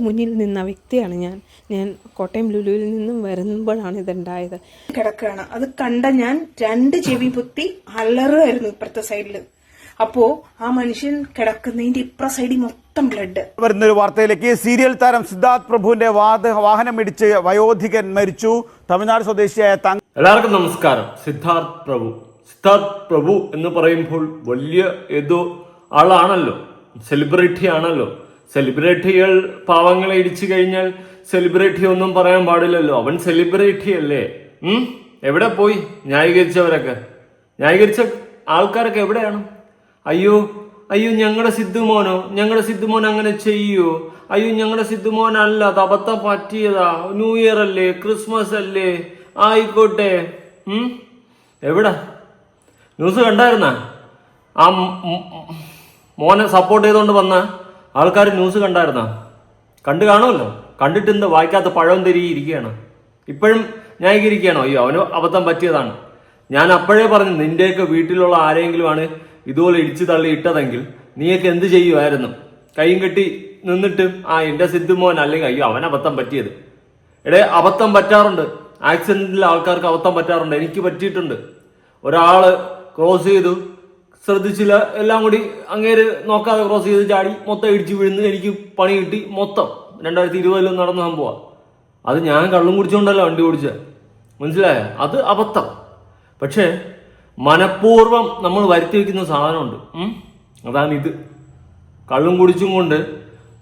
മുന്നിൽ നിന്ന വ്യക്തിയാണ് ഞാൻ കോട്ടയം ലുലുവിൽ നിന്നും വരുമ്പോഴാണ് ഇതുണ്ടായത്. കിടക്കുകയാണ്. അത് കണ്ട ഞാൻ 2 ചെവി പൊത്തി അലറുമായിരുന്നു ഇപ്പുറത്തെ സൈഡിൽ. അപ്പോ ആ മനുഷ്യൻ കിടക്കുന്നതിന്റെ ഇപ്പുറ സൈഡിൽ മൊത്തം ബ്ലഡ്. വരുന്നൊരു വാർത്തയിലേക്ക്. സീരിയൽ താരം സിദ്ധാർത്ഥ് പ്രഭുവിന്റെ വാഹനം ഇടിച്ച് വയോധികൻ മരിച്ചു. തമിഴ്നാട് സ്വദേശിയായ എല്ലാവർക്കും നമസ്കാരം. സിദ്ധാർത്ഥ് പ്രഭു എന്ന് പറയുമ്പോൾ വലിയ ഏതോ ആളാണല്ലോ, സെലിബ്രിറ്റി ആണല്ലോ. സെലിബ്രിറ്റികൾ പാവങ്ങളെ ഇടിച്ചു കഴിഞ്ഞാൽ സെലിബ്രിറ്റി ഒന്നും പറയാൻ പാടില്ലല്ലോ. അവൻ സെലിബ്രിറ്റി അല്ലേ? എവിടെ പോയി ന്യായീകരിച്ചവരൊക്കെ? ന്യായീകരിച്ച ആൾക്കാരൊക്കെ എവിടെയാണ്? അയ്യോ ഞങ്ങളുടെ സിദ്ധുമോൻ അങ്ങനെ ചെയ്യോ? അയ്യോ ഞങ്ങളുടെ സിദ്ധുമോൻ അല്ല, അത് അബദ്ധം പറ്റിയതാ, ന്യൂ ഇയർ അല്ലേ, ക്രിസ്മസ് അല്ലേ, ആയിക്കോട്ടെ. എവിടെ ന്യൂസ് കണ്ടായിരുന്ന? ആ മോനെ സപ്പോർട്ട് ചെയ്തോണ്ട് വന്ന ആൾക്കാർ ന്യൂസ് കണ്ടായിരുന്ന? കണ്ടു കാണുമല്ലോ. കണ്ടിട്ട് എന്ത് വായിക്കാത്ത പഴം തിരിയിരിക്കുകയാണ്. ഇപ്പോഴും ന്യായീകരിക്കുകയാണോ? അയ്യോ അവന് അബദ്ധം പറ്റിയതാണ്. ഞാൻ അപ്പോഴേ പറഞ്ഞു, നിന്റെയൊക്കെ വീട്ടിലുള്ള ആരെങ്കിലും ആണ് ഇതുപോലെ ഇടിച്ചു തള്ളി ഇട്ടതെങ്കിൽ നീയൊക്കെ എന്ത് ചെയ്യുമായിരുന്നു? കൈയും കെട്ടി നിന്നിട്ട് എന്റെ സിദ്ധുമോൻ, അല്ലെങ്കിൽ അയ്യോ അവൻ അബദ്ധം പറ്റിയത്. അബദ്ധം പറ്റാറുണ്ട്. ആക്സിഡന്റിൽ ആൾക്കാർക്ക് അബദ്ധം പറ്റാറുണ്ട്. എനിക്ക് പറ്റിയിട്ടുണ്ട്. ഒരാള് ക്രോസ് ചെയ്തു, ശ്രദ്ധിച്ചില്ല, എല്ലാം കൂടി അങ്ങേര് നോക്കാതെ ക്രോസ് ചെയ്ത് ചാടി മൊത്തം ഇടിച്ചു വീഴുന്നു. എനിക്ക് പണി കിട്ടി മൊത്തം. 2020 നടന്ന സംഭവം. അത് ഞാൻ കള്ളും കുടിച്ചുകൊണ്ടല്ല വണ്ടി ഓടിച്ച, മനസ്സിലായ? അത് അബദ്ധം. പക്ഷേ മനഃപൂർവ്വം നമ്മൾ വരുത്തി വെക്കുന്ന സാധനമുണ്ട്. അതാണ് ഇത്. കള്ളും കുടിച്ചും കൊണ്ട്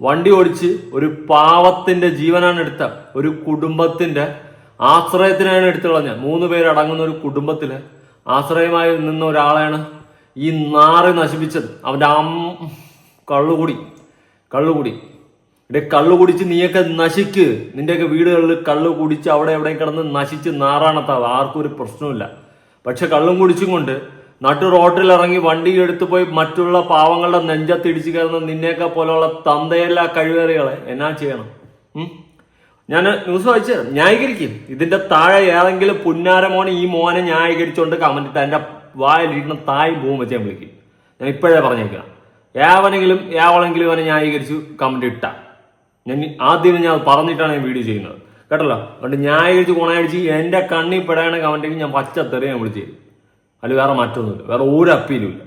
വണ്ടി ഓടിച്ച് ഒരു പാവത്തിന്റെ ജീവനാണ് എടുത്ത, ഒരു കുടുംബത്തിന്റെ ആശ്രയത്തിനാണ് എടുത്തു കളഞ്ഞ. 3 പേരടങ്ങുന്ന ഒരു കുടുംബത്തില് ആശ്രയമായി നിന്ന ഒരാളെയാണ് ഈ നാറ് നശിപ്പിച്ചത്. അവന്റെ കള്ളുകുടി. കള്ളു കുടിച്ച് നീയൊക്കെ നശിക്ക്. നിന്റെയൊക്കെ വീടുകളിൽ കള്ളു കുടിച്ച് അവിടെ എവിടെയും കിടന്ന് നശിച്ച് നാറാണത്താവ്. ആർക്കും ഒരു പ്രശ്നമില്ല. പക്ഷെ കള്ളും കുടിച്ചും കൊണ്ട് നട്ടു റോട്ടിലിറങ്ങി വണ്ടി എടുത്തു പോയി മറ്റുള്ള പാവങ്ങളുടെ നെഞ്ചത്തിടിച്ച് കയറുന്ന നിന്നെയൊക്കെ പോലെയുള്ള തന്തയെല്ലാ കഴിവേറികളെ എന്നാ ചെയ്യണം? ഞാൻ ന്യൂസ് വായിച്ചു ന്യായീകരിക്കും. ഇതിന്റെ താഴെ ഏതെങ്കിലും പുന്നാരമോനെ ഈ മോനെ ന്യായീകരിച്ചുകൊണ്ട് കമന്റ് ഇട്ട് എന്റെ വായിലിരിക്കുന്ന തായ് ഭൂമി വെച്ച് ഞാൻ വിളിക്കും. ഞാൻ ഇപ്പോഴേ പറഞ്ഞേക്കാം. ഏവളെങ്കിലും അവനെ ന്യായീകരിച്ചു കമന്റ് ഇട്ട ഞാൻ ആദ്യം പറഞ്ഞിട്ടാണ് ഞാൻ വീഡിയോ ചെയ്യുന്നത്, കേട്ടല്ലോ. അതുകൊണ്ട് ന്യായീകരിച്ച് ഗുണയടിച്ച് എന്റെ കണ്ണി പെടാണ് കമന്റെങ്കിൽ ഞാൻ പച്ചത്തെറി ഞാൻ വിളിച്ചു തരും. അതിൽ വേറെ മാറ്റമൊന്നുമില്ല, വേറെ ഒരു അപ്പീലും ഇല്ല.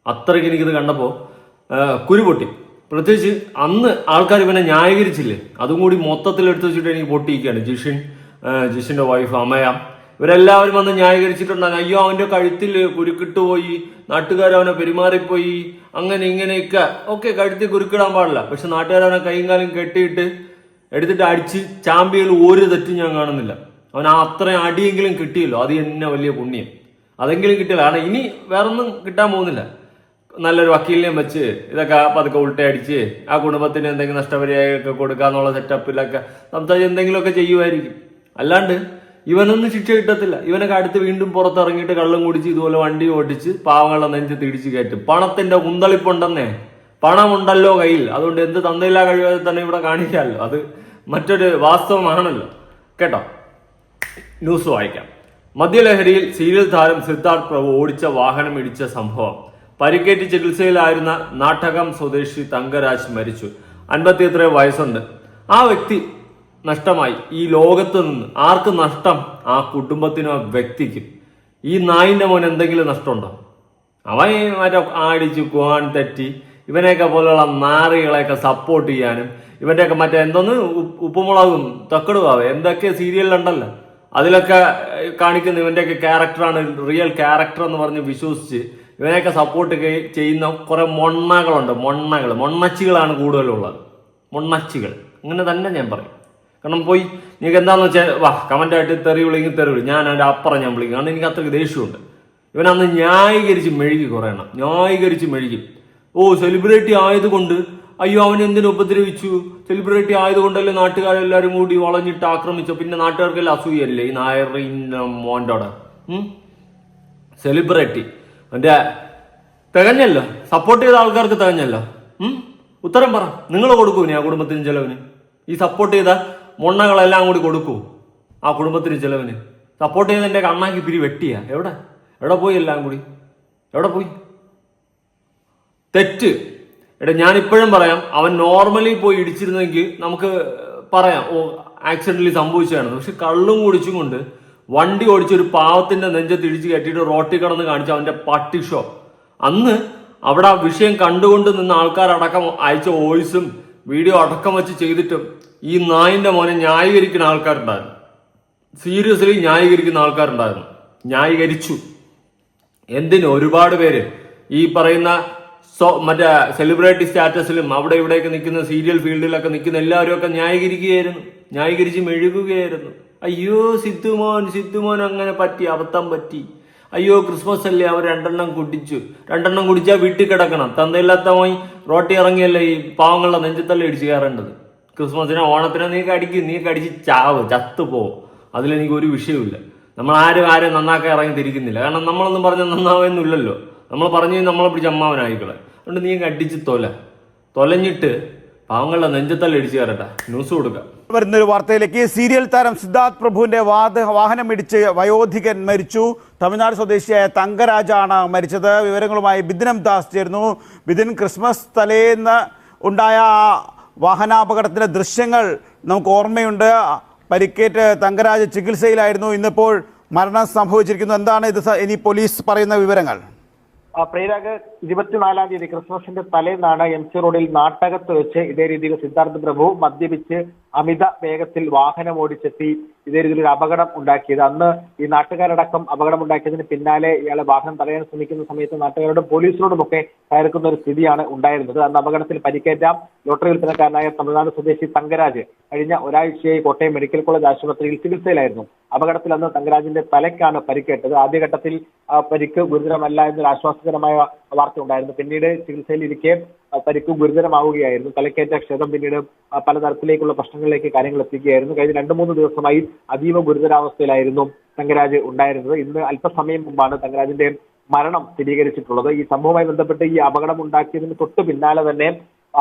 അത്രയ്ക്ക് എനിക്കിത് കണ്ടപ്പോൾ കുരുപൊട്ടി. പ്രത്യേകിച്ച് അന്ന് ആൾക്കാർ ഇവനെ ന്യായീകരിച്ചില്ലേ, അതും കൂടി മൊത്തത്തിൽ എടുത്തു വെച്ചിട്ട് എനിക്ക് പൊട്ടിയിരിക്കുകയാണ്. ജിഷിന്റെ വൈഫ് അമയ, ഇവരെല്ലാവരും വന്ന് ന്യായീകരിച്ചിട്ടുണ്ടാകും. അയ്യോ അവന്റെ കഴുത്തിൽ കുരുക്കിട്ട് പോയി, നാട്ടുകാർ അവനെ പെരുമാറിപ്പോയി, അങ്ങനെ ഇങ്ങനെയൊക്കെ. ഓക്കെ, കഴുത്തിൽ കുരുക്കിടാൻ പാടില്ല. പക്ഷെ നാട്ടുകാരവനെ കൈയും കാലും കെട്ടിയിട്ട് എടുത്തിട്ട് അടിച്ച് ചാമ്പികൾ ഒരു തെറ്റും ഞാൻ കാണുന്നില്ല. അവൻ അത്രയും അടിയെങ്കിലും കിട്ടിയല്ലോ, അത് തന്നെ വലിയ പുണ്യം. അതെങ്കിലും കിട്ടില്ല. കാരണം ഇനി വേറൊന്നും കിട്ടാൻ പോകുന്നില്ല. നല്ലൊരു വക്കീലിനെയും വെച്ച് ഇതൊക്കെ പതുക്കെ ഉൾട്ടയടിച്ച് ആ കുടുംബത്തിന് എന്തെങ്കിലും നഷ്ടപരിഹാരമൊക്കെ കൊടുക്കാന്നുള്ള സെറ്റപ്പിലൊക്കെ സംസാരിച്ച് എന്തെങ്കിലുമൊക്കെ ചെയ്യുമായിരിക്കും. അല്ലാണ്ട് ഇവനൊന്നും ശിക്ഷ കിട്ടത്തില്ല. ഇവനൊക്കെ അടുത്ത് വീണ്ടും പുറത്തിറങ്ങിയിട്ട് കള്ളും കുടിച്ച് ഇതുപോലെ വണ്ടി ഓടിച്ച് പാവങ്ങളുടെ നെഞ്ച് തിടിച്ച് കയറ്റും. പണത്തിന്റെ കുന്തളിപ്പുണ്ടെന്നേ, പണമുണ്ടല്ലോ കയ്യിൽ. അതുകൊണ്ട് എന്ത് തന്തയില്ലാ കഴിവാതെ തന്നെ ഇവിടെ കാണിക്കാമല്ലോ. അത് മറ്റൊരു വാസ്തവമാണല്ലോ, കേട്ടോ. ന്യൂസ് വായിക്കാം. മദ്യലഹരിയിൽ സീരിയൽ താരം സിദ്ധാർത്ഥ് പ്രഭു ഓടിച്ച വാഹനം ഇടിച്ച സംഭവം. പരിക്കേറ്റ് ചികിത്സയിലായിരുന്ന നാട്ടകം സ്വദേശി തങ്കരാജ് മരിച്ചു. 53 വയസ്സുണ്ട്. ആ വ്യക്തി നഷ്ടമായി. ഈ ലോകത്ത് നിന്ന് ആർക്ക് നഷ്ടം? ആ കുടുംബത്തിനും ആ വ്യക്തിക്കും. ഈ നായിന്റെ മോൻ എന്തെങ്കിലും നഷ്ടമുണ്ടോ? അവൻ മറ്റേ ആടിച്ച് കുവാൻ തെറ്റി ഇവനെയൊക്കെ പോലെയുള്ള നാറികളെയൊക്കെ സപ്പോർട്ട് ചെയ്യാനും ഇവന്റെയൊക്കെ മറ്റേ എന്തോന്ന് ഉപ്പുമുളകും തക്കടുവാവേ എന്തൊക്കെ സീരിയലുണ്ടല്ലോ, അതിലൊക്കെ കാണിക്കുന്ന ഇവന്റെയൊക്കെ ക്യാരക്ടറാണ് റിയൽ ക്യാരക്ടർ എന്ന് പറഞ്ഞ് വിശ്വസിച്ച് ഇവനെയൊക്കെ സപ്പോർട്ട് ചെയ്യുന്ന കുറെ മൊണ്ണച്ചികളാണ് കൂടുതലുള്ളത്. മൊണ്ണച്ചികൾ അങ്ങനെ തന്നെ ഞാൻ പറയും. കാരണം പോയി നിങ്ങൾക്ക് എന്താണെന്ന് വെച്ചാൽ കമന്റായിട്ട് തെറി വിളിക്കും. ഞാൻ അതിന്റെ അപ്പുറം ഞാൻ വിളിക്കും. കാരണം എനിക്ക് അത്രയ്ക്ക് ദേഷ്യമുണ്ട്. ഇവനന്ന് ന്യായീകരിച്ച് മെഴുകി കുറയണം. സെലിബ്രിറ്റി ആയതുകൊണ്ട് അയ്യോ അവൻ എന്തിനു ഉപദ്രവിച്ചു, സെലിബ്രിറ്റി ആയതുകൊണ്ടല്ലേ നാട്ടുകാരെല്ലാരും കൂടി വളഞ്ഞിട്ട് ആക്രമിച്ചു. പിന്നെ നാട്ടുകാർക്കെല്ലാം അസൂയല്ലേ ഈ നായറിന്റെ മോൻ്റോടെ. സെലിബ്രിറ്റി എന്റെ തികഞ്ഞല്ലോ, സപ്പോർട്ട് ചെയ്ത ആൾക്കാർക്ക് തികഞ്ഞല്ലോ. ഉത്തരം പറ. നിങ്ങൾ കൊടുക്കൂ ആ കുടുംബത്തിന് ചെലവിന്? ഈ സപ്പോർട്ട് ചെയ്ത മൊണ്ണകളെല്ലാം കൂടി കൊടുക്കൂ ആ കുടുംബത്തിന് ചെലവിന്? സപ്പോർട്ട് ചെയ്ത എന്റെ കണ്ണാക്കി പിരി വെട്ടിയാ? എവിടെ പോയി? എല്ലാം കൂടി എവിടെ പോയി? തെറ്റ് എടാ ഞാൻ ഇപ്പോഴും പറയാം, അവൻ നോർമലി പോയി ഇടിച്ചിരുന്നെങ്കിൽ നമുക്ക് പറയാം ഓ ആക്സിഡന്റലി സംഭവിച്ചതാണ്. പക്ഷെ കള്ളും കുടിച്ചും കൊണ്ട് വണ്ടി ഓടിച്ചൊരു പാവത്തിന്റെ നെഞ്ചത്ത് ഇടിച്ച് കയറ്റിയിട്ട് റോട്ടിൽ കിടന്ന് കാണിച്ച അവന്റെ പട്ടി ഷോ. അന്ന് അവിടെ ആ വിഷയം കണ്ടുകൊണ്ട് നിന്ന ആൾക്കാരടക്കം അയച്ച വോയിസും വീഡിയോ അടക്കം വെച്ച് ചെയ്തിട്ടും ഈ നായിന്റെ മോനെ ന്യായീകരിക്കുന്ന ആൾക്കാരുണ്ടായിരുന്നു. സീരിയസ്ലി ന്യായീകരിക്കുന്ന ആൾക്കാരുണ്ടായിരുന്നു. ന്യായീകരിച്ചു. എന്തിന്? ഒരുപാട് പേര് ഈ പറയുന്ന മറ്റേ സെലിബ്രിറ്റി സ്റ്റാറ്റസിലും അവിടെ ഇവിടെയൊക്കെ നിൽക്കുന്ന സീരിയൽ ഫീൽഡിലൊക്കെ നിൽക്കുന്ന എല്ലാവരും ഒക്കെ ന്യായീകരിച്ച് മെഴുകുകയായിരുന്നു. അയ്യോ സിദ്ധുമോൻ അങ്ങനെ പറ്റി, അബദ്ധം പറ്റി. അയ്യോ ക്രിസ്മസ് അല്ലേ, അവർ 2 കുടിച്ചാൽ വീട്ടിൽ കിടക്കണം. തന്തയില്ലാത്ത പോയി റോട്ടി ഇറങ്ങിയല്ലേ ഈ പാവങ്ങളുടെ നെഞ്ചത്തല്ലേ ഇടിച്ച് കയറേണ്ടത്. ക്രിസ്മസിനോ ഓണത്തിനോ നീ കടിച്ച് ചാവ്, ചത്തുപോവും. അതിലെനിക്ക് ഒരു വിഷയമില്ല. നമ്മൾ ആരും നന്നാക്കാൻ ഇറങ്ങി തിരിക്കുന്നില്ല. കാരണം നമ്മളൊന്നും പറഞ്ഞ നന്നാവുന്നില്ലല്ലോ. നമ്മൾ പറഞ്ഞു നമ്മളെ പിടിച്ച് അമ്മാവനായിക്കളെ. അതുകൊണ്ട് നീ അടിച്ച് തൊലഞ്ഞിട്ട് പാവങ്ങളുടെ നെഞ്ചത്തല്ല ഇടിച്ചു കയറട്ടെ. ന്യൂസ് കൊടുക്കാം. വരുന്നൊരു വാർത്തയിലേക്ക്. സീരിയൽ താരം സിദ്ധാർത്ഥ് പ്രഭുവിന്റെ വാഹനമിടിച്ച് വയോധികൻ മരിച്ചു. തമിഴ്നാട് സ്വദേശിയായ തങ്കരാജാണ് മരിച്ചത്. വിവരങ്ങളുമായി ബിദിനം ദാസ് ചേർന്നു. ബിദിൻ, ക്രിസ്മസ് തലേന്ന് ഉണ്ടായ വാഹനാപകടത്തിന്റെ ദൃശ്യങ്ങൾ നമുക്ക് ഓർമ്മയുണ്ട്. പരിക്കേറ്റ് തങ്കരാജ് ചികിത്സയിലായിരുന്നു. ഇന്നിപ്പോൾ മരണം സംഭവിച്ചിരിക്കുന്നു. എന്താണ് ഇത് ഇനി പോലീസ് പറയുന്ന വിവരങ്ങൾ? പ്രേരക് 24-ാം തീയതി ക്രിസ്മസിന്റെ തലേന്നാണ് MC റോഡിൽ നാട്ടകത്ത് വെച്ച് ഇതേ രീതിയിൽ സിദ്ധാർത്ഥ് പ്രഭു മദ്യപിച്ച് അമിത വേഗത്തിൽ വാഹനം ഓടിച്ചെത്തി ഇതേ രീതിയിൽ ഒരു അപകടം ഉണ്ടാക്കിയത്. അന്ന് ഈ നാട്ടുകാരടക്കം അപകടം ഉണ്ടാക്കിയതിന് പിന്നാലെ ഇയാളെ വാഹനം തടയാൻ ശ്രമിക്കുന്ന സമയത്ത് നാട്ടുകാരോടും പോലീസിനോടും ഒക്കെ കയർക്കുന്ന ഒരു സ്ഥിതിയാണ് ഉണ്ടായിരുന്നത്. അന്ന് അപകടത്തിൽ പരിക്കേറ്റ ലോട്ടറി വിൽപ്പനക്കാരനായ തമിഴ്നാട് സ്വദേശി തങ്കരാജ് കഴിഞ്ഞ ഒരാഴ്ചയായി കോട്ടയം മെഡിക്കൽ കോളേജ് ആശുപത്രിയിൽ ചികിത്സയിലായിരുന്നു. അപകടത്തിൽ അന്ന് തങ്കരാജിന്റെ തലയ്ക്കാണ് പരിക്കേറ്റത്. ആദ്യഘട്ടത്തിൽ പരിക്ക് ഗുരുതരമല്ല എന്നൊരു ആശ്വാസകരമായ വാർത്ത ഉണ്ടായിരുന്നു. പിന്നീട് ചികിത്സയിലിരിക്കെ പരിക്ക് ഗുരുതരമാവുകയായിരുന്നു. തലക്കേറ്റ ക്ഷതം പിന്നീട് പലതരത്തിലേക്കുള്ള പ്രശ്നങ്ങളിലേക്ക് കാര്യങ്ങൾ എത്തിക്കുകയായിരുന്നു. കഴിഞ്ഞ 2-3 ദിവസമായി അതീവ ഗുരുതരാവസ്ഥയിലായിരുന്നു തങ്കരാജ് ഉണ്ടായിരുന്നത്. ഇന്ന് അല്പസമയം മുമ്പാണ് തങ്കരാജിന്റെ മരണം സ്ഥിരീകരിച്ചിട്ടുള്ളത്. ഈ സംഭവവുമായി ബന്ധപ്പെട്ട് ഈ അപകടം ഉണ്ടാക്കിയതിന് തൊട്ട് പിന്നാലെ തന്നെ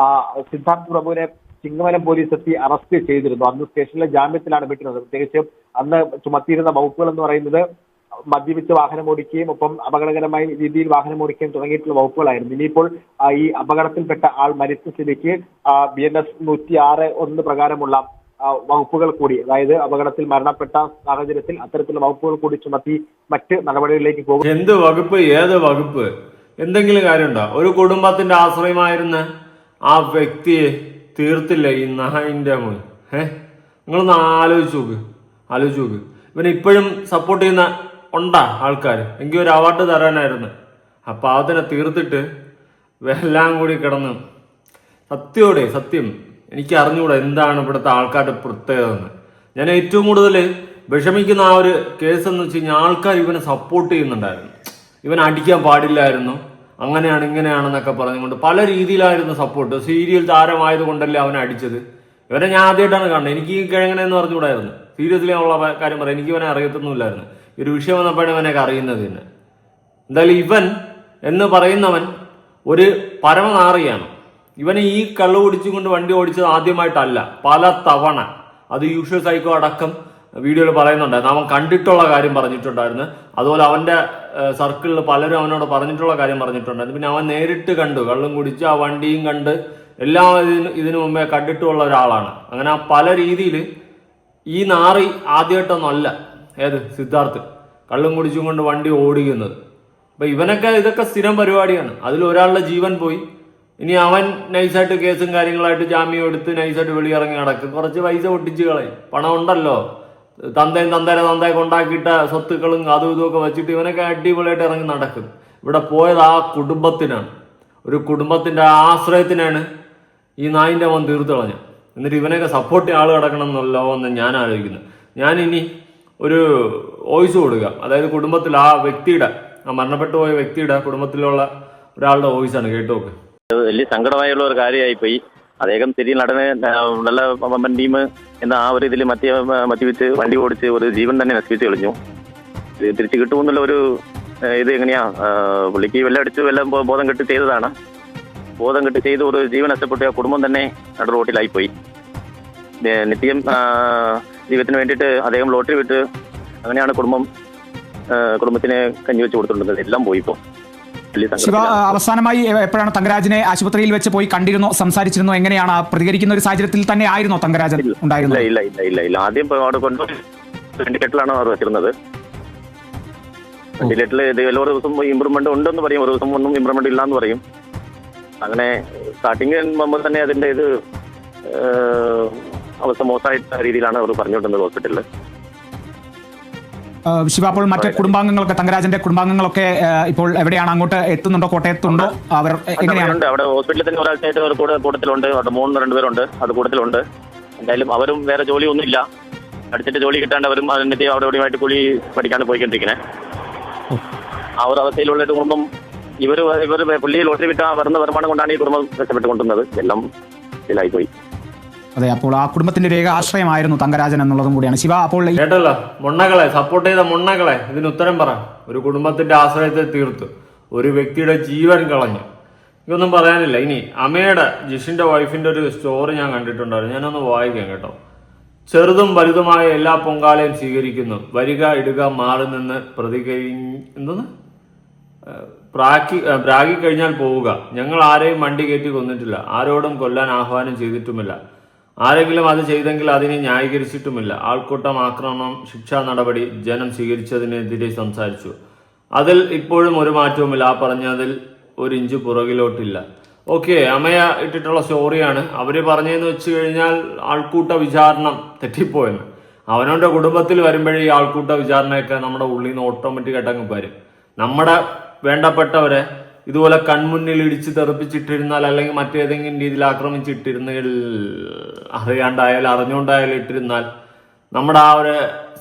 സിദ്ധാർത്ഥ് പ്രഭുവിനെ ചിങ്ങവനം പോലീസ് എത്തി അറസ്റ്റ് ചെയ്തിരുന്നു. അന്ന് സ്റ്റേഷനിലെ ജാമ്യത്തിലാണ് വിട്ടിരുന്നത്. പ്രത്യേകിച്ച് അന്ന് ചുമത്തിയിരുന്ന വകുപ്പുകൾ എന്ന് പറയുന്നത് മദ്യപിച്ച് വാഹനം ഓടിക്കുകയും ഒപ്പം അപകടകരമായ രീതിയിൽ വാഹനം ഓടിക്കുകയും തുടങ്ങിയിട്ടുള്ള വകുപ്പുകളായിരുന്നു. ഇനിയിപ്പോൾ ഈ അപകടത്തിൽപ്പെട്ട ആൾ മരിച്ച സ്ഥിതിക്ക് BNS 106(1) പ്രകാരമുള്ള വകുപ്പുകൾ കൂടി, അതായത് അപകടത്തിൽ മരണപ്പെട്ട സാഹചര്യത്തിൽ അത്തരത്തിലുള്ള വകുപ്പുകൾ കൂടി ചുമത്തി മറ്റ് നടപടികളിലേക്ക് പോകും. എന്ത് വകുപ്പ്, ഏത് വകുപ്പ്? എന്തെങ്കിലും കാര്യമുണ്ടോ? ഒരു കുടുംബത്തിന്റെ ആശ്രയമായിരുന്ന ആ വ്യക്തിയെ തീർത്തില്ല ഈ നായിന്റെ മോൻ. നിങ്ങളൊന്ന് ആലോചിച്ച് നോക്ക്. ഇവനെ ഇപ്പോഴും സപ്പോർട്ട് ചെയ്യുന്ന ഉണ്ടാ ആൾക്കാർ? എങ്കിൽ ഒരു അവാർഡ് തരാനായിരുന്നു. അപ്പൊ അതിനെ തീർത്തിട്ട് എല്ലാം കൂടി കിടന്ന് സത്യം എനിക്ക് അറിഞ്ഞുകൂടാ എന്താണ് ഇവിടുത്തെ ആൾക്കാരുടെ പ്രത്യേകത എന്ന്. ഞാൻ ഏറ്റവും കൂടുതൽ വിഷമിക്കുന്ന ആ ഒരു കേസ് എന്ന് വെച്ച് കഴിഞ്ഞാൽ ആൾക്കാർ ഇവനെ സപ്പോർട്ട് ചെയ്യുന്നുണ്ടായിരുന്നു. ഇവൻ അടിക്കാൻ പാടില്ലായിരുന്നു, അങ്ങനെയാണ് ഇങ്ങനെയാണെന്നൊക്കെ പറഞ്ഞുകൊണ്ട് പല രീതിയിലായിരുന്നു സപ്പോർട്ട്. സീരിയൽ താരമായത് കൊണ്ടല്ലേ അവനെ അടിച്ചത്. ഇവനെ ഞാൻ ആദ്യമായിട്ടാണ് കാണുന്നത്. എനിക്ക് ഈ കിഴങ്ങനെന്ന് പറഞ്ഞുകൂടായിരുന്നു. സീരിയസ്ലി ഉള്ള കാര്യം പറയാം, എനിക്ക് ഇവനെ അറിയത്തൊന്നുമില്ലായിരുന്നു. ഒരു വിഷയം വന്നപ്പോഴാണ് ഇവനൊക്കെ അറിയുന്നത് തന്നെ. എന്തായാലും ഇവൻ എന്ന് പറയുന്നവൻ ഒരു പരമനാറിയാണ്. ഇവനെ ഈ കള്ളു കുടിച്ചുകൊണ്ട് വണ്ടി ഓടിച്ചത് ആദ്യമായിട്ടല്ല, പല തവണ. അത് യൂഷ്വൽ സൈക്കോ അടക്കം വീഡിയോയിൽ പറയുന്നുണ്ടായിരുന്നു. അവൻ കണ്ടിട്ടുള്ള കാര്യം പറഞ്ഞിട്ടുണ്ടായിരുന്നു. അതുപോലെ അവന്റെ സർക്കിളിൽ പലരും അവനോട് പറഞ്ഞിട്ടുള്ള കാര്യം പറഞ്ഞിട്ടുണ്ടായിരുന്നു. പിന്നെ അവൻ നേരിട്ട് കണ്ടു, കള്ളും കുടിച്ച് ആ വണ്ടിയും കണ്ട് എല്ലാം ഇതിനു മുമ്പേ കണ്ടിട്ടുള്ള ഒരാളാണ്. അങ്ങനെ പല രീതിയിൽ ഈ നാറി ആദ്യമായിട്ടൊന്നല്ല സിദ്ധാർത്ഥ് കള്ളും കുടിച്ചും കൊണ്ട് വണ്ടി ഓടിക്കുന്നത്. അപ്പൊ ഇതൊക്കെ സ്ഥിരം പരിപാടിയാണ്. അതിൽ ഒരാളുടെ ജീവൻ പോയി. ഇനി അവൻ നൈസായിട്ട് കേസും കാര്യങ്ങളായിട്ട് ജാമ്യം എടുത്ത് നൈസായിട്ട് വെളിയിറങ്ങി നടക്കും. കുറച്ച് പൈസ പൊട്ടിച്ച് കളയും. പണം ഉണ്ടല്ലോ, തന്തയെ കൊണ്ടാക്കിയിട്ട സ്വത്തുക്കളും അതും ഇതുമൊക്കെ വെച്ചിട്ട് ഇവനൊക്കെ അടിപൊളിയായിട്ട് ഇറങ്ങി നടക്കും. ഇവിടെ പോയത് ആ കുടുംബത്തിനാണ്, ഒരു കുടുംബത്തിന്റെ ആശ്രയത്തിനാണ് ഈ നായിന്റെ അവൻ തീർത്തു കളഞ്ഞ. എന്നിട്ട് ഇവനെയൊക്കെ സപ്പോർട്ട് ചെയ്യാൻ ആൾ കിടക്കണം എന്നല്ലോ എന്ന് ഞാൻ ആലോചിക്കുന്നത്. ഞാനിനി ഒരു വോയിസ് കൊടുക്കാം. അതായത് കുടുംബത്തിൽ ആ വ്യക്തിയുടെ, ആ മരണപ്പെട്ടു പോയ വ്യക്തിയുടെ കുടുംബത്തിലുള്ള ഒരാളുടെ വോയിസാണ്. കേട്ടു നോക്ക്. വലിയ സങ്കടമായുള്ള ഒരു കാര്യമായിപ്പോയി. അദ്ദേഹം ശരി നടന് നല്ല വമ്പൻ ടീം എന്ന ആ ഒരു ഇതിൽ മദ്യപിച്ച് വണ്ടി ഓടിച്ച് ഒരു ജീവൻ തന്നെ നശിപ്പിച്ച് കളഞ്ഞു. തിരിച്ചു കിട്ടുമെന്നുള്ള ഒരു ഇത് എങ്ങനെയാ, പുള്ളിക്ക് വെള്ളം അടിച്ച് വെള്ളം ബോധം കെട്ട് ചെയ്തതാണ്. ബോധം കെട്ട് ചെയ്ത് ഒരു ജീവൻ നഷ്ടപ്പെട്ട ആ കുടുംബം തന്നെ നടു റോട്ടിലായിപ്പോയി. നിത്യം ജീവിതത്തിന് വേണ്ടിയിട്ട് അദ്ദേഹം ലോട്ടറി വിട്ട് അങ്ങനെയാണ് കുടുംബത്തിന് കഞ്ഞി വെച്ച് കൊടുത്തിട്ടുള്ളത്. എല്ലാം പോയി ഇപ്പോൾ. വലിയ ശിവ, സങ്കടത്തിലാണ്. അവസാനമായി എപ്പോഴാണ് തങ്കരാജിനെ ആശുപത്രിയിൽ വെച്ച് പോയി കണ്ടിരുന്നോ, സംസാരിച്ചിരുന്നോ, എങ്ങനെയാണ് പ്രതികരിക്കുന്ന ഒരു സാഹചര്യത്തിൽ തന്നെ ആയിരുന്നോ തങ്കരാജൻ ഉണ്ടായിരുന്നത്? ഇല്ല. ആദ്യം അവിടെ കൊണ്ടുപോയി വെന്റിലേറ്ററിലാണ് അവർ വെച്ചിരുന്നത്. വെന്റിലേറ്ററിൽ ഓരോ ദിവസം ഇമ്പ്രൂവ്മെന്റ് ഉണ്ടെന്ന് പറയും, ഒരു ദിവസം ഒന്നും ഇമ്പ്രൂവ്മെന്റ് ഇല്ലാന്ന് പറയും. അങ്ങനെ സ്റ്റാർട്ടിങ് മുമ്പ് തന്നെ അതിന്റെ ഇത് അവസ്ഥ മോശമായിട്ട് രീതിയിലാണ് അവർ പറഞ്ഞുകൊണ്ടിരുന്നത് ഹോസ്പിറ്റലിൽ. ശിവ, അപ്പോൾ മറ്റേ കുടുംബാംഗങ്ങളൊക്കെ, തങ്കരാജന്റെ കുടുംബാംഗങ്ങളൊക്കെ ഇപ്പോൾ എവിടെയാണ്? അങ്ങോട്ട് എത്തുന്നുണ്ടോ? കോട്ടയത്തുണ്ടോ? അവർ എങ്ങനെയാണ്? അവിടെ ഹോസ്പിറ്റലിൽ തന്നെ ഒരാഴ്ചയായിട്ട് അവർ കൂട്ടത്തിലുണ്ട്. അവിടെ 3 പേരുണ്ട്, അത് കൂട്ടത്തിലുണ്ട്. എന്തായാലും അവരും വേറെ ജോലിയൊന്നും ഇല്ല, അടുത്തിട്ട് ജോലി കിട്ടാണ്ട് അവരും അതിന്റെ അവിടെ എവിടെയുമായിട്ട് കൂലി പഠിക്കാണ്ട് പോയിക്കൊണ്ടിരിക്കുന്നത്. ആ ഒരു അവസ്ഥയിലുള്ള കുടുംബം ഇവർ പുള്ളി ലോട്ടറി വിട്ട വരുന്ന വരുമാനം കൊണ്ടാണ് ഈ കുടുംബം രക്ഷപ്പെട്ടുകൊണ്ടിരുന്നത്. എല്ലാം ഇതിലായിപ്പോയി. അതെ, അപ്പോൾ ആ കുടുംബത്തിന്റെ ഒരു ഏക ആശ്രയമായിരുന്നു തങ്കരാജൻ എന്നുള്ളതും കൂടിയാണ്. ശിവ, അപ്പോൾ കേട്ടല്ലോ, മൊണ്ണകളെ സപ്പോർട്ട് ചെയ്ത മൊണ്ണകളെ, ഇതിന് ഉത്തരം പറ. ഒരു കുടുംബത്തിന്റെ ആശ്രയത്തെ തീർത്തു, ഒരു വ്യക്തിയുടെ ജീവൻ കളഞ്ഞു. ഇതൊന്നും പറയാനില്ല. ഇനി അമ്മയുടെ, ജിഷിന്റെ വൈഫിന്റെ ഒരു സ്റ്റോറി ഞാൻ കണ്ടിട്ടുണ്ടായിരുന്നു, ഞാനൊന്ന് വായിക്കാം കേട്ടോ. ചെറുതും വലുതുമായ എല്ലാ പൊങ്കാലയും സ്വീകരിക്കുന്നു, വരിക ഇടുക മാറി നിന്ന് എന്തോന്ന് പ്രാഗി കഴിഞ്ഞാൽ പോവുക. ഞങ്ങൾ ആരെയും വണ്ടി കയറ്റി കൊന്നിട്ടില്ല, ആരോടും കൊല്ലാൻ ആഹ്വാനം ചെയ്തിട്ടുമില്ല. ആരെങ്കിലും അത് ചെയ്തെങ്കിൽ അതിനെ ന്യായീകരിച്ചിട്ടുമില്ല. ആൾക്കൂട്ടം ആക്രമണം, ശിക്ഷാ നടപടി ജനം സ്വീകരിച്ചതിനെതിരെ സംസാരിച്ചു. അതിൽ ഇപ്പോഴും ഒരു മാറ്റവുമില്ല. ആ പറഞ്ഞതിൽ ഒരു ഇഞ്ച് പുറകിലോട്ടില്ല. ഓക്കെ, അമ്മയ ഇട്ടിട്ടുള്ള സ്റ്റോറിയാണ്. അവര് പറഞ്ഞതെന്ന് വെച്ച് കഴിഞ്ഞാൽ ആൾക്കൂട്ട വിചാരണം തെറ്റിപ്പോയെന്ന്. അവനവന്റെ കുടുംബത്തിൽ വരുമ്പോഴേ ഈ ആൾക്കൂട്ട വിചാരണയൊക്കെ നമ്മുടെ ഉള്ളിൽ നിന്ന് ഓട്ടോമാറ്റിക്കായിട്ട് അങ്ങ് വരും. നമ്മുടെ വേണ്ടപ്പെട്ടവരെ ഇതുപോലെ കൺമുന്നിൽ ഇടിച്ച് തെറിപ്പിച്ചിട്ടിരുന്നാൽ, അല്ലെങ്കിൽ മറ്റേതെങ്കിലും രീതിയിൽ ആക്രമിച്ചിട്ടിരുന്നെങ്കിൽ, അറിയാണ്ടായാലും അറിഞ്ഞുകൊണ്ടായാലും ഇട്ടിരുന്നാൽ, നമ്മുടെ ആ ഒരു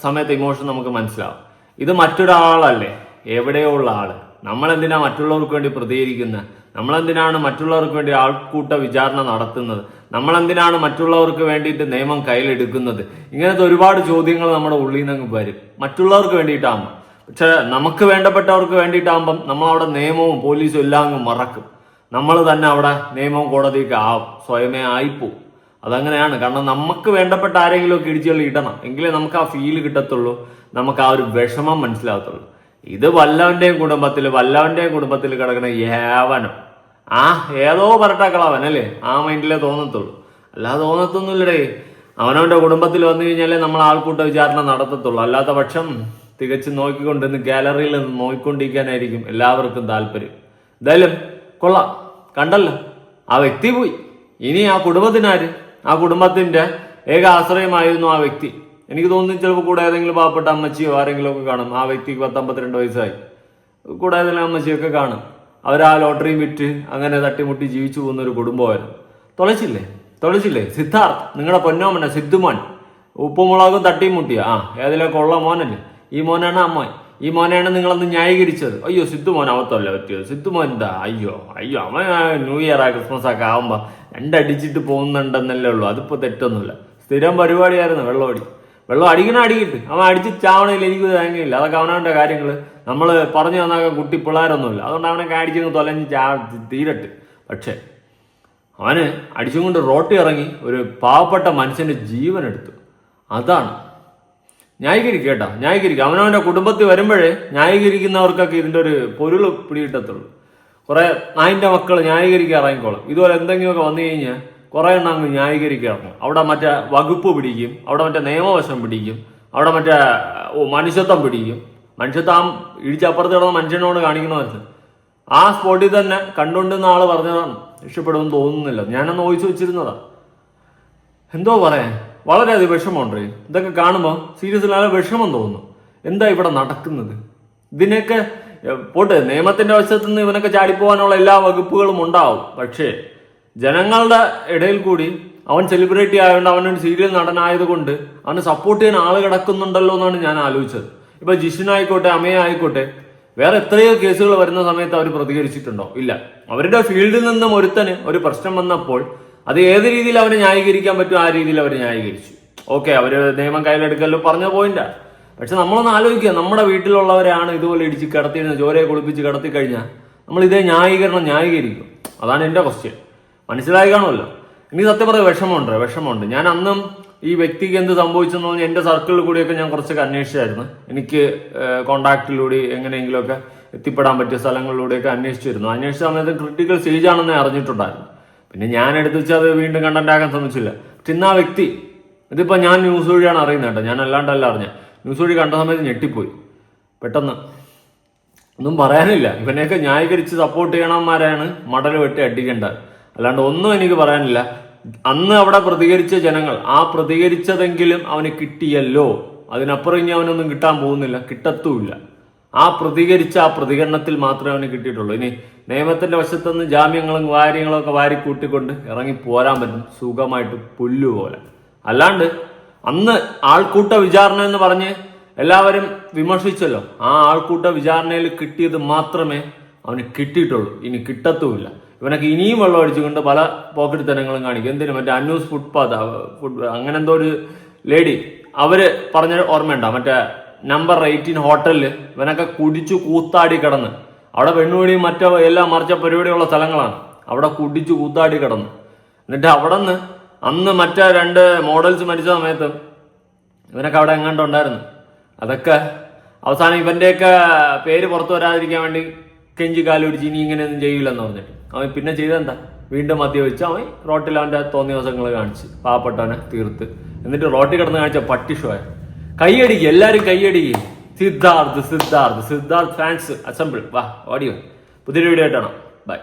സമയത്ത് ഇമോഷൻ നമുക്ക് മനസ്സിലാവും. ഇത് മറ്റൊരാളല്ലേ, എവിടെയോ ഉള്ള ആള്. നമ്മളെന്തിനാ മറ്റുള്ളവർക്ക് വേണ്ടി പ്രതികരിക്കുന്നത്? നമ്മളെന്തിനാണ് മറ്റുള്ളവർക്ക് വേണ്ടി ആൾക്കൂട്ട വിചാരണ നടത്തുന്നത്? നമ്മളെന്തിനാണ് മറ്റുള്ളവർക്ക് വേണ്ടിയിട്ട് നിയമം കയ്യിലെടുക്കുന്നത്? ഇങ്ങനത്തെ ഒരുപാട് ചോദ്യങ്ങൾ നമ്മുടെ ഉള്ളിൽ നിന്ന് വരും, മറ്റുള്ളവർക്ക് വേണ്ടിയിട്ടാകുമ്പോൾ. പക്ഷെ നമുക്ക് വേണ്ടപ്പെട്ടവർക്ക് വേണ്ടിയിട്ടാകുമ്പം നമ്മളവിടെ നിയമവും പോലീസും എല്ലാം അങ്ങ് മറക്കും. നമ്മൾ തന്നെ അവിടെ നിയമവും കോടതിയൊക്കെ സ്വയമേ ആയിപ്പോവും. അതങ്ങനെയാണ്. കാരണം നമുക്ക് വേണ്ടപ്പെട്ട ആരെങ്കിലും ഒക്കെ ഇടിച്ചുകൾ ഇടണം, എങ്കിലേ നമുക്ക് ആ ഫീല് കിട്ടത്തുള്ളൂ, നമുക്ക് ആ ഒരു വിഷമം മനസ്സിലാകത്തുള്ളൂ. ഇത് വല്ലവന്റെയും കുടുംബത്തിൽ കിടക്കുന്ന ഏവനം, ഏതോ പറട്ടാക്കളവൻ അല്ലേ, ആ മൈൻഡിലേ തോന്നത്തുള്ളൂ. അല്ലാതെ തോന്നത്തൊന്നുമില്ലടേ. അവനവന്റെ കുടുംബത്തിൽ വന്നു കഴിഞ്ഞാലേ നമ്മൾ ആൾക്കൂട്ട വിചാരണ നടത്തത്തുള്ളൂ. അല്ലാത്ത പക്ഷം തികച്ച് നോക്കിക്കൊണ്ടിരുന്ന് ഗാലറിയിൽ നിന്ന് നോക്കിക്കൊണ്ടിരിക്കാനായിരിക്കും എല്ലാവർക്കും താല്പര്യം. എന്തായാലും കൊള്ളാം, കണ്ടല്ലോ, ആ വ്യക്തി പോയി. ഇനി ആ കുടുംബത്തിനാര്? ആ കുടുംബത്തിന്റെ ഏക ആശ്രയമായിരുന്നു ആ വ്യക്തി. എനിക്ക് തോന്നുന്നു ചിലപ്പോൾ കൂടെ ഏതെങ്കിലും പാവപ്പെട്ട അമ്മച്ചിയോ ആരെങ്കിലും ഒക്കെ കാണും. ആ വ്യക്തിക്ക് 52 വയസ്സായി, കൂടെ ഏതെങ്കിലും അമ്മച്ചിയൊക്കെ കാണും. അവരാ ലോട്ടറിയും വിറ്റ് അങ്ങനെ തട്ടിമുട്ടി ജീവിച്ചു പോകുന്ന ഒരു കുടുംബമായിരുന്നു. തൊളച്ചില്ലേ സിദ്ധാർത്ഥ്, നിങ്ങളുടെ പൊന്നോമന സിദ്ധുമോൻ, ഉപ്പുമുളകും തട്ടിയും മുട്ടിയ ഏതിലൊക്കെ ഉള്ള മോനല്ലേ. ഈ മോനാണ് അമ്മ, ഈ മോനെയാണ് നിങ്ങളന്ന് ന്യായീകരിച്ചത്. അയ്യോ സിദ്ധുമോൻ അവത്തല്ല പറ്റിയത്, സിദ്ധുമോൻ എന്താ അയ്യോ അവൻ ന്യൂ ഇയർ ക്രിസ്മസ് ഒക്കെ ആകുമ്പോ 2 അടിച്ചിട്ട് പോകുന്നുണ്ടെന്നല്ലേ ഉള്ളൂ. അതിപ്പോ തെറ്റൊന്നുമില്ല, സ്ഥിരം പരിപാടിയായിരുന്നു വെള്ളം അടിക്കട്ടെ. അവൻ അടിച്ച് ചാവണയിൽ എനിക്ക് തേങ്ങയില്ല. അതൊക്കെ അവനവന്റെ കാര്യങ്ങൾ. നമ്മൾ പറഞ്ഞു തന്നാക്കാൻ കുട്ടി പിള്ളേരൊന്നുമില്ല, അതുകൊണ്ട് അവനൊക്കെ അടിച്ചങ്ങ് തൊലഞ്ഞ് തീരട്ട്. പക്ഷെ അവന് അടിച്ചും കൊണ്ട് റോട്ടി ഇറങ്ങി ഒരു പാവപ്പെട്ട മനുഷ്യന്റെ ജീവൻ എടുത്തു. അതാണ് ന്യായീകരിക്കുക. അവനവന്റെ കുടുംബത്തിൽ വരുമ്പോഴേ ന്യായീകരിക്കുന്നവർക്കൊക്കെ ഇതിന്റെ ഒരു പൊരുൾ പിടികിട്ടത്തുള്ളൂ. കുറെ നായിന്റെ മക്കൾ ന്യായീകരിക്കാൻ ഇറങ്ങിക്കോളും. ഇതുപോലെ എന്തെങ്കിലുമൊക്കെ വന്നു കഴിഞ്ഞാൽ കുറെ എണ്ണം അങ്ങ് ന്യായീകരിക്കാൻ ഇറങ്ങും. അവിടെ മറ്റേ വകുപ്പ് പിടിക്കും, അവിടെ മറ്റേ നിയമവശം പിടിക്കും, അവിടെ മറ്റേ മനുഷ്യത്വം പിടിക്കും. മനുഷ്യത്വം ഇടിച്ചപ്പുറത്ത് കിടന്ന മനുഷ്യനോട് കാണിക്കണമെന്ന് ആ സ്പോട്ടിൽ തന്നെ കണ്ടുകൊണ്ടിരുന്ന ആള് പറഞ്ഞതാണ്. രക്ഷപ്പെടുമെന്ന് തോന്നുന്നില്ല. ഞാനൊന്ന് ഓയിച്ചു വെച്ചിരുന്നതാ. എന്തോ പറയാൻ, വളരെയധികം വിഷമമുണ്ട് ഇതൊക്കെ കാണുമ്പോൾ. സീരിയസ്ലി നല്ല വിഷമം തോന്നുന്നു. എന്താ ഇവിടെ നടക്കുന്നത്? ഇതിനൊക്കെ പോട്ടെ, നിയമത്തിന്റെ വശത്തു നിന്ന് ഇവനൊക്കെ ചാടിപ്പോവാനുള്ള എല്ലാ വകുപ്പുകളും ഉണ്ടാവും. പക്ഷേ ജനങ്ങളുടെ ഇടയിൽ കൂടി അവൻ സെലിബ്രിറ്റി ആയതുകൊണ്ട്, അവനൊരു സീരിയൽ നടനായതുകൊണ്ട് അവനെ സപ്പോർട്ട് ചെയ്യാൻ ആള് കിടക്കുന്നുണ്ടല്ലോ എന്നാണ് ഞാൻ ആലോചിച്ചത്. ഇപ്പൊ ജിഷിനായിക്കോട്ടെ, അമ്മയായിക്കോട്ടെ, വേറെ എത്രയോ കേസുകൾ വരുന്ന സമയത്ത് അവർ പ്രതികരിച്ചിട്ടുണ്ടോ? ഇല്ല. അവരുടെ ഫീൽഡിൽ നിന്നും ഒരുത്തന് ഒരു പ്രശ്നം വന്നപ്പോൾ അത് ഏത് രീതിയിൽ അവരെ ന്യായീകരിക്കാൻ പറ്റും ആ രീതിയിൽ അവർ ന്യായീകരിച്ചു. ഓക്കെ, അവര് നിയമം കയ്യിലെടുക്കല്ലോ, പറഞ്ഞ പോയിന്റാ. പക്ഷെ നമ്മളൊന്ന് ആലോചിക്കുക, നമ്മുടെ വീട്ടിലുള്ളവരാണ് ഇതുപോലെ ഇടിച്ച് കിടത്തിയിരുന്ന, ചോരയെ കുളിപ്പിച്ച് കിടത്തി കഴിഞ്ഞാൽ നമ്മൾ ഇതേ ന്യായീകരിക്കും? അതാണ് എന്റെ ക്വസ്റ്റ്യൻ. മനസ്സിലായി കാണുമല്ലോ. എനിക്ക് സത്യം പറയാൻ വിഷമമുണ്ട്. ഞാൻ അന്നും ഈ വ്യക്തിക്ക് എന്ത് സംഭവിച്ചെന്ന് പറഞ്ഞാൽ എന്റെ സർക്കിളിൽ കൂടിയൊക്കെ ഞാൻ കുറച്ചൊക്കെ അന്വേഷിച്ചായിരുന്നു. എനിക്ക് കോണ്ടാക്റ്റിലൂടെ എങ്ങനെയെങ്കിലുമൊക്കെ എത്തിപ്പെടാൻ പറ്റിയ സ്ഥലങ്ങളിലൂടെയൊക്കെ അന്വേഷിച്ചിരുന്നു. അന്വേഷിച്ച സമയത്ത് ക്രിട്ടിക്കൽ സ്റ്റേജ് ആണെന്ന് അറിഞ്ഞിട്ടുണ്ടായിരുന്നു. പിന്നെ ഞാൻ എടുത്ത് വെച്ച് അത് വീണ്ടും കണ്ടന്റ് ആക്കാൻ ശ്രമിച്ചില്ല. പക്ഷെ ഇന്ന് ആ വ്യക്തി, ഇതിപ്പോ ഞാൻ ന്യൂസ് വഴിയാണ് അറിയുന്നത് കേട്ടോ, ഞാൻ അല്ലാണ്ടല്ല അറിഞ്ഞ, ന്യൂസ് വഴി കണ്ട സമയത്ത് ഞെട്ടിപ്പോയി. പെട്ടെന്ന് ഒന്നും പറയാനില്ല. ഇവനെയൊക്കെ ന്യായീകരിച്ച് സപ്പോർട്ട് ചെയ്യണന്മാരാണ് മടൽ വെട്ടി അടിക്കേണ്ടത്, അല്ലാണ്ട് ഒന്നും എനിക്ക് പറയാനില്ല. അന്ന് അവിടെ പ്രതികരിച്ച ജനങ്ങൾ, ആ പ്രതികരിച്ചതെങ്കിലും അവന് കിട്ടിയല്ലോ, അതിനപ്പുറം ഇനി അവനൊന്നും കിട്ടാൻ പോകുന്നില്ല, കിട്ടത്തുമില്ല. ആ പ്രതികരിച്ച ആ പ്രതികരണത്തിൽ മാത്രമേ അവന് കിട്ടിയിട്ടുള്ളൂ. ഇനി നിയമത്തിന്റെ വശത്തുനിന്ന് ജാമ്യങ്ങളും കാര്യങ്ങളും ഒക്കെ വാരി കൂട്ടിക്കൊണ്ട് ഇറങ്ങി പോരാൻ പറ്റും സുഖമായിട്ട് പുല്ലുപോലെ. അല്ലാണ്ട് അന്ന് ആൾക്കൂട്ട വിചാരണ എന്ന് പറഞ്ഞ് എല്ലാവരും വിമർശിച്ചല്ലോ, ആ ആൾക്കൂട്ട വിചാരണയിൽ കിട്ടിയത് മാത്രമേ അവന് കിട്ടിയിട്ടുള്ളൂ, ഇനി കിട്ടത്തുമില്ല. ഇവനൊക്കെ ഇനിയും വെള്ളം അടിച്ചുകൊണ്ട് പല പോക്കറ്റിത്തരങ്ങളും കാണിക്കും. എന്തിനും മറ്റേ അന്യൂസ് ഫുട്പാത്ത് അങ്ങനെ എന്തോ ഒരു ലേഡി അവര് പറഞ്ഞ ഓർമ്മയുണ്ടോ, മറ്റേ നമ്പർ 18 ഹോട്ടലില് ഇവനൊക്കെ കുടിച്ചു കൂത്താടി കിടന്ന്, അവിടെ പെണ്ണുപിടിയും മറ്റോ എല്ലാം മറിച്ച പരിപാടിയുള്ള സ്ഥലങ്ങളാണ്, അവിടെ കുടിച്ചു കൂത്താടി കിടന്ന്. എന്നിട്ട് അവിടെ നിന്ന് അന്ന് മറ്റേ 2 മോഡൽസ് മരിച്ച സമയത്ത് ഇവനൊക്കെ അവിടെ എങ്ങാണ്ടുണ്ടായിരുന്നു. അതൊക്കെ അവസാനം ഇവന്റെയൊക്കെ പേര് പുറത്തു വരാതിരിക്കാൻ വേണ്ടി കെഞ്ചി കാലുപിടിച്ച് ഇനി ഇങ്ങനെയൊന്നും ചെയ്യില്ലെന്ന് പറഞ്ഞിട്ട് അവൻ പിന്നെ ചെയ്തെന്താ, വീണ്ടും മദ്യപിച്ച് അവൻ റോട്ടിൽ അവന്റെ തോന്നിയ ദിവസങ്ങൾ കാണിച്ച് പാവപ്പെട്ടവനെ തീർത്ത്, എന്നിട്ട് റോട്ടിൽ കിടന്ന് കാണിച്ച പട്ടിഷോയ. കൈയടിക്കുക, എല്ലാരും കൈയടിക്കുക. സിദ്ധാർത്ഥ് ഫാൻസ് അസംബിൾ, വാ ഓടിയോ. പുതിയൊരു വീഡിയോ ആയിട്ടാണോ. ബൈ.